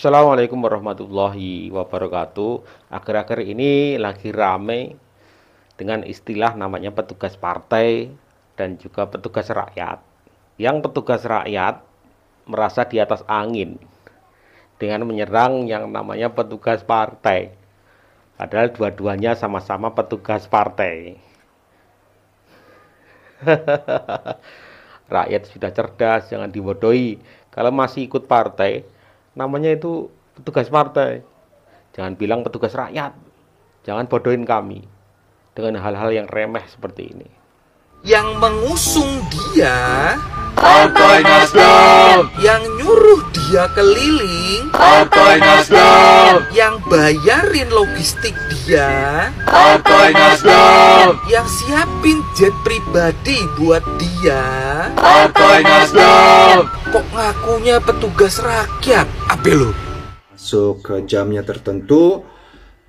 Assalamualaikum warahmatullahi wabarakatuh. Akhir-akhir ini lagi rame dengan istilah namanya petugas partai dan juga petugas rakyat. Yang petugas rakyat merasa di atas angin dengan menyerang yang namanya petugas partai. Padahal dua-duanya sama-sama petugas partai. Rakyat sudah cerdas, jangan dibodohi. Kalau masih ikut partai, namanya itu petugas partai. Jangan bilang petugas rakyat. Jangan bodohin kami dengan hal-hal yang remeh seperti ini. Yang mengusung dia, Partai Nasdem, yang nyuruh dia keliling, Partai Nasdem, yang bayarin logistik dia, Partai Nasdem, yang siapin jet pribadi buat dia, Partai Nasdem. kok ngakunya petugas rakyat? Apa lo? Masuk ke jamnya tertentu,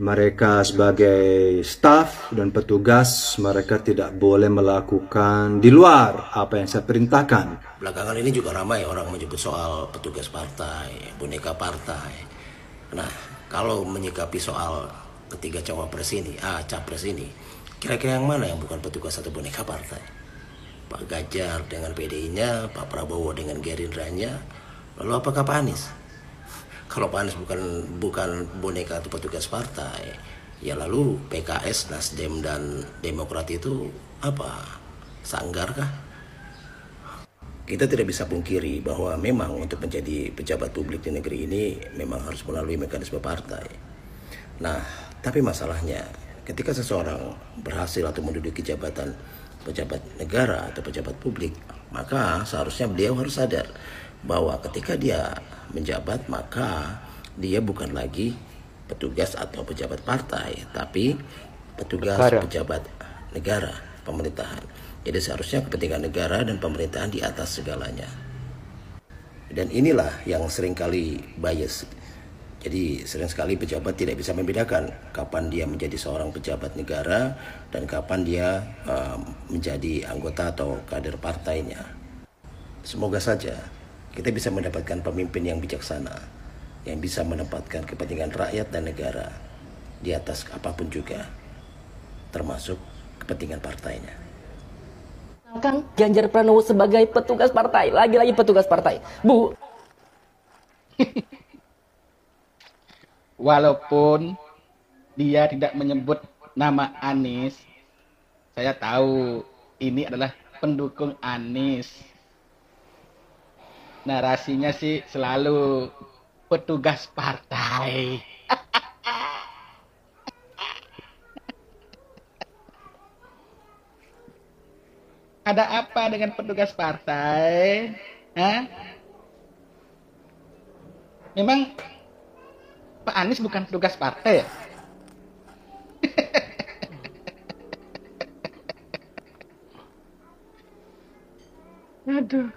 mereka sebagai staf dan petugas, mereka tidak boleh melakukan di luar apa yang saya perintahkan. Belakangan ini juga ramai orang menyebut soal petugas partai, boneka partai. Nah, kalau menyikapi soal ketiga cawapres ini, capres ini, kira-kira yang mana yang bukan petugas atau boneka partai? Pak Ganjar dengan PDI-nya, Pak Prabowo dengan Gerindra-nya, lalu apakah Pak Anies? Kalau Pak Anies bukan boneka atau petugas partai, ya lalu PKS, Nasdem dan Demokrat itu apa? Sanggar kah? Kita tidak bisa pungkiri bahwa memang untuk menjadi pejabat publik di negeri ini memang harus melalui mekanisme partai. Nah, tapi masalahnya ketika seseorang berhasil atau menduduki jabatan pejabat negara atau pejabat publik, maka seharusnya beliau harus sadar bahwa ketika dia menjabat, maka dia bukan lagi petugas atau pejabat partai, tapi petugas pejabat negara, pemerintahan. Jadi seharusnya kepentingan negara dan pemerintahan di atas segalanya. Dan inilah yang seringkali bias. Jadi sering sekali pejabat tidak bisa membedakan kapan dia menjadi seorang pejabat negara dan kapan dia menjadi anggota atau kader partainya. Semoga saja kita bisa mendapatkan pemimpin yang bijaksana, yang bisa menempatkan kepentingan rakyat dan negara di atas apapun juga, termasuk kepentingan partainya. Kang Ganjar Pranowo sebagai petugas partai, lagi-lagi petugas partai, Bu. Walaupun dia tidak menyebut nama Anies, saya tahu ini adalah pendukung Anies. Narasinya sih selalu petugas partai. Ada apa dengan petugas partai? Hah? Memang Pak Anies bukan petugas partai ya? Aduh.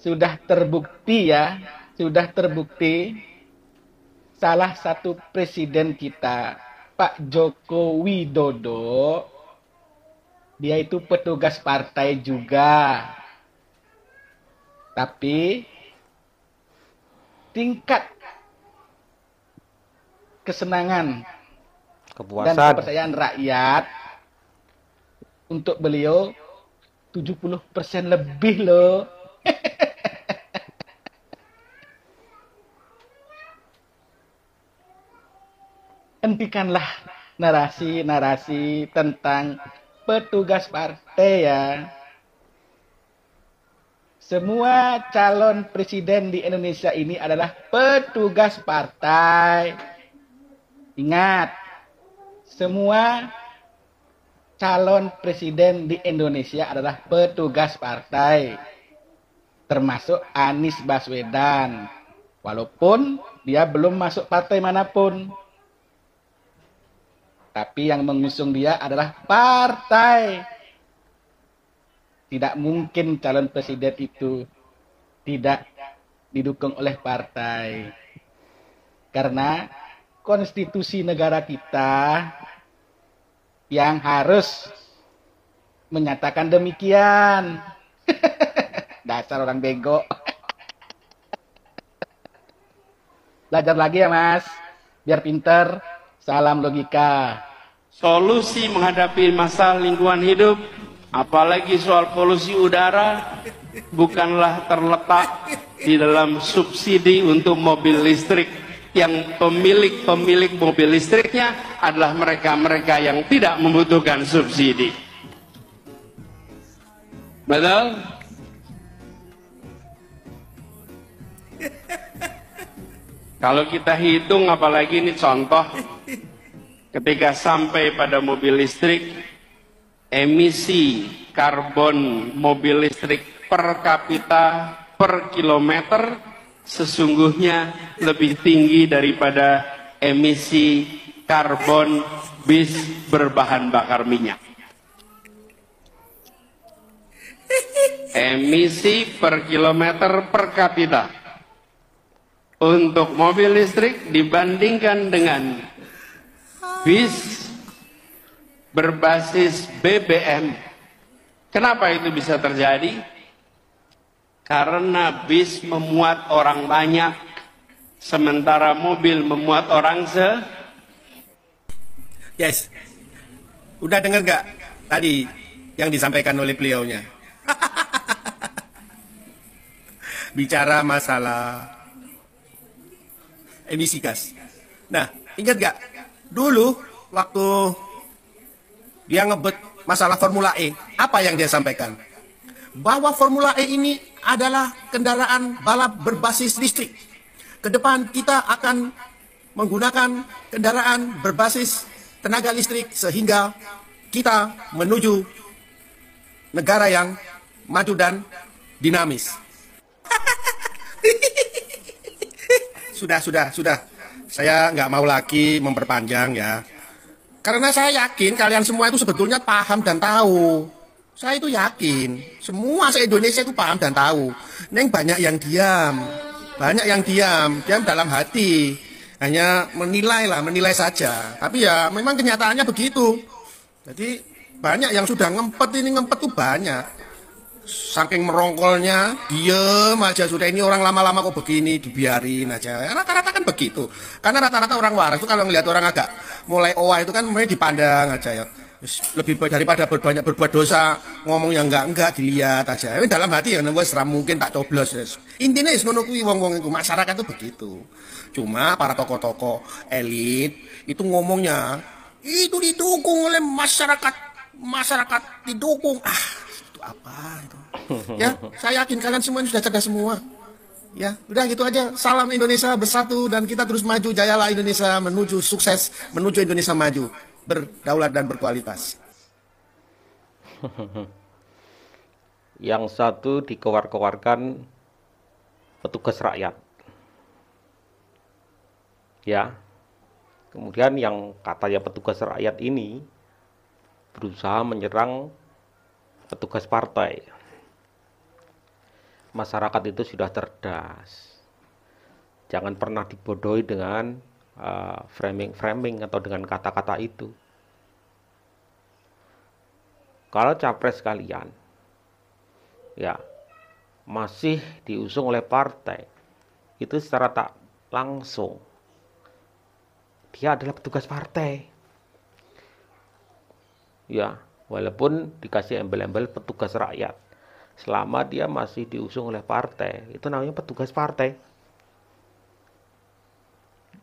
Sudah terbukti ya, sudah terbukti salah satu presiden kita, Pak Joko Widodo, dia itu petugas partai juga. Tapi tingkat kesenangan dan kepercayaan rakyat untuk beliau 70% lebih loh. Hentikanlah narasi-narasi tentang petugas partai ya. Semua calon presiden di Indonesia ini adalah petugas partai. Ingat, semua calon presiden di Indonesia adalah petugas partai. Termasuk Anies Baswedan. Walaupun dia belum masuk partai manapun. Tapi yang mengusung dia adalah partai. Tidak mungkin calon presiden itu tidak didukung oleh partai. Karena konstitusi negara kita yang harus menyatakan demikian. Dasar orang bego. Belajar lagi ya Mas, biar pinter. Salam logika. Solusi menghadapi masalah lingkungan hidup, apalagi soal polusi udara, bukanlah terletak di dalam subsidi untuk mobil listrik. Yang pemilik mobil listriknya adalah mereka-mereka yang tidak membutuhkan subsidi. Betul? Kalau kita hitung, apalagi ini contoh, ketika sampai pada mobil listrik, emisi karbon mobil listrik per kapita per kilometer sesungguhnya lebih tinggi daripada emisi karbon bis berbahan bakar minyak. Emisi per kilometer per kapita untuk mobil listrik dibandingkan dengan bis berbasis BBM. Kenapa itu bisa terjadi? Karena bis memuat orang banyak, sementara mobil memuat orang Yes, udah dengar gak tadi yang disampaikan oleh beliaunya? Bicara masalah emisi gas. Nah, ingat gak? Dulu waktu dia ngebet masalah Formula E, apa yang dia sampaikan? Bahwa Formula E ini adalah kendaraan balap berbasis listrik. Ke depan kita akan menggunakan kendaraan berbasis tenaga listrik sehingga kita menuju negara yang maju dan dinamis. Sudah. Saya nggak mau lagi memperpanjang ya. Karena saya yakin kalian semua itu sebetulnya paham dan tahu. Saya itu yakin, semua se-Indonesia itu paham dan tahu. Neng banyak yang diam dalam hati. Hanya menilai saja. Tapi ya memang kenyataannya begitu. Jadi banyak yang sudah ngempet tuh banyak. Saking merongkolnya, diem aja sudah, ini orang lama-lama kok begini, dibiarin aja. Rata-rata kan begitu. Karena rata-rata orang waras itu kalau ngelihat orang agak mulai owa itu kan mulai dipandang aja ya. Lebih daripada banyak berbuat dosa, ngomong yang enggak dilihat aja. Ini dalam hati ya wes ra mungkin tak coblos. Intinya is ngono kuwi wong-wong iku, masyarakat itu begitu. Cuma para tokoh-tokoh elit itu ngomongnya itu didukung oleh masyarakat didukung. Itu apa itu? Ya, saya yakin kalian semua sudah cerdas semua. Ya, udah gitu aja. Salam Indonesia bersatu dan kita terus maju. Jayalah Indonesia menuju sukses, menuju Indonesia maju, berdaulat dan berkualitas. Yang satu dikewar-kewarkan petugas rakyat. Ya. Kemudian yang katanya petugas rakyat ini berusaha menyerang petugas partai. Masyarakat itu sudah cerdas. Jangan pernah dibodohi dengan framing atau dengan kata-kata itu. Kalau capres kalian ya masih diusung oleh partai, itu secara tak langsung dia adalah petugas partai. Ya, walaupun dikasih embel-embel petugas rakyat, selama dia masih diusung oleh partai, itu namanya petugas partai.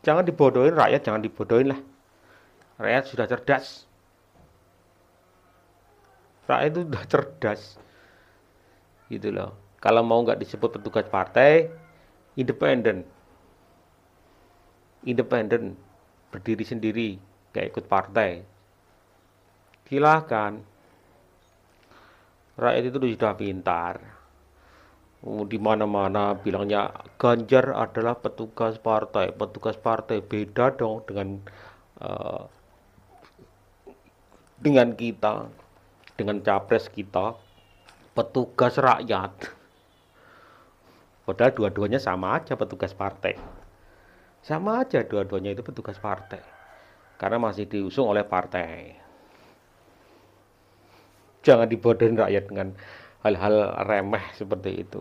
Jangan dibodohin rakyat, jangan dibodohin lah. Rakyat sudah cerdas. Rakyat itu sudah cerdas. Gitu loh. Kalau mau nggak disebut petugas partai, independen. Independen, berdiri sendiri, nggak ikut partai. Silakan. Rakyat itu sudah pintar. Di mana-mana bilangnya Ganjar adalah petugas partai. Petugas partai beda dong dengan kita, dengan capres kita, petugas rakyat. Padahal dua-duanya sama aja petugas partai. Sama aja dua-duanya itu petugas partai. Karena masih diusung oleh partai. Jangan dibodohin rakyat dengan hal-hal remeh seperti itu.